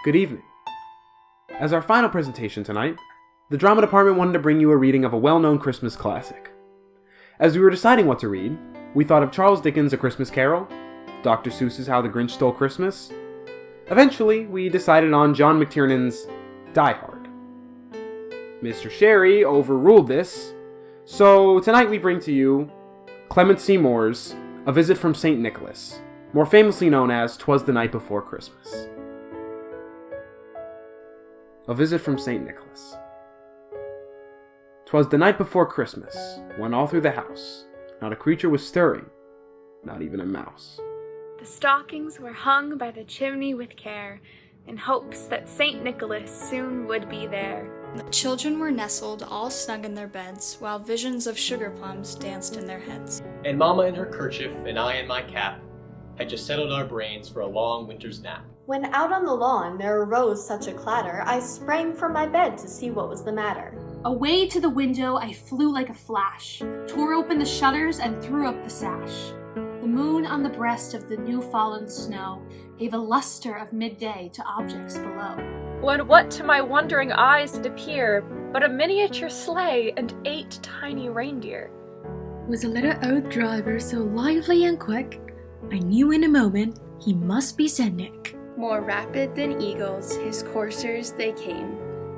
Good evening. As our final presentation tonight, the drama department wanted to bring you a reading of a well-known Christmas classic. As we were deciding what to read, we thought of Charles Dickens' A Christmas Carol, Dr. Seuss's How the Grinch Stole Christmas. Eventually, we decided on John McTiernan's Die Hard. Mr. Sherry overruled this, so tonight we bring to you Clement C. Moore's A Visit from St. Nicholas, more famously known as 'Twas the Night Before Christmas. A Visit from St. Nicholas. 'Twas the night before Christmas, when all through the house not a creature was stirring, not even a mouse. The stockings were hung by the chimney with care, in hopes that St. Nicholas soon would be there. The children were nestled all snug in their beds, while visions of sugar plums danced in their heads. And Mama in her kerchief and I in my cap had just settled our brains for a long winter's nap. When out on the lawn there arose such a clatter, I sprang from my bed to see what was the matter. Away to the window I flew like a flash, tore open the shutters and threw up the sash. The moon on the breast of the new-fallen snow gave a luster of midday to objects below. When what to my wondering eyes did appear but a miniature sleigh and 8 tiny reindeer. Was a little old driver so lively and quick, I knew in a moment he must be St. Nick. More rapid than eagles, his coursers they came,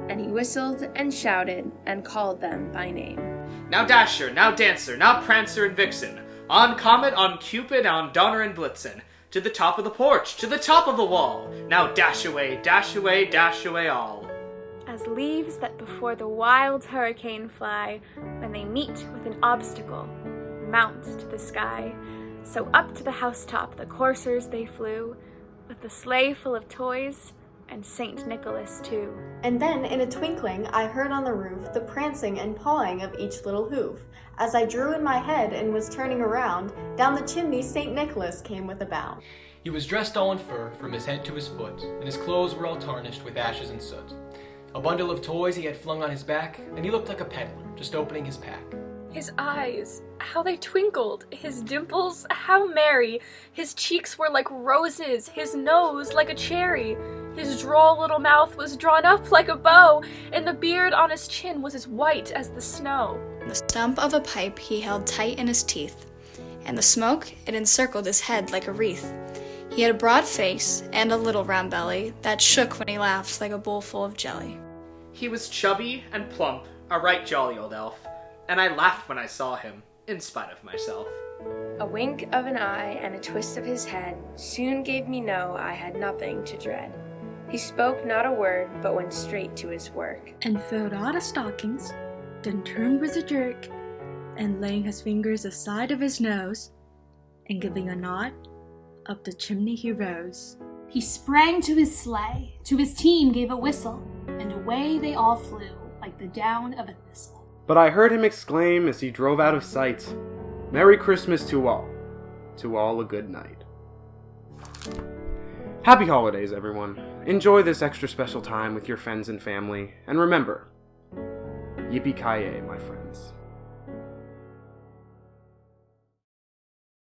and he whistled and shouted and called them by name. Now Dasher, now Dancer, now Prancer and Vixen, on Comet, on Cupid, on Donner and Blitzen, to the top of the porch, to the top of the wall, now dash away, dash away, dash away all. As leaves that before the wild hurricane fly, when they meet with an obstacle, mount to the sky, so up to the housetop the coursers they flew, with the sleigh full of toys, and St. Nicholas too. And then, in a twinkling, I heard on the roof the prancing and pawing of each little hoof. As I drew in my head and was turning around, down the chimney St. Nicholas came with a bound. He was dressed all in fur from his head to his foot, and his clothes were all tarnished with ashes and soot. A bundle of toys he had flung on his back, and he looked like a peddler, just opening his pack. His eyes, how they twinkled, his dimples, how merry. His cheeks were like roses, his nose like a cherry. His droll little mouth was drawn up like a bow, and the beard on his chin was as white as the snow. The stump of a pipe he held tight in his teeth, and the smoke, it encircled his head like a wreath. He had a broad face and a little round belly that shook when he laughed like a bowl full of jelly. He was chubby and plump, a right jolly old elf, and I laughed when I saw him, in spite of myself. A wink of an eye and a twist of his head soon gave me know I had nothing to dread. He spoke not a word, but went straight to his work. And filled all the stockings, then turned with a jerk, and laying his fingers aside of his nose, and giving a nod, up the chimney he rose. He sprang to his sleigh, to his team gave a whistle, and away they all flew like the down of a thistle. But I heard him exclaim as he drove out of sight, "Merry Christmas to all a good night." Happy holidays, everyone. Enjoy this extra special time with your friends and family, and remember, yippee-ki-yay, my friend.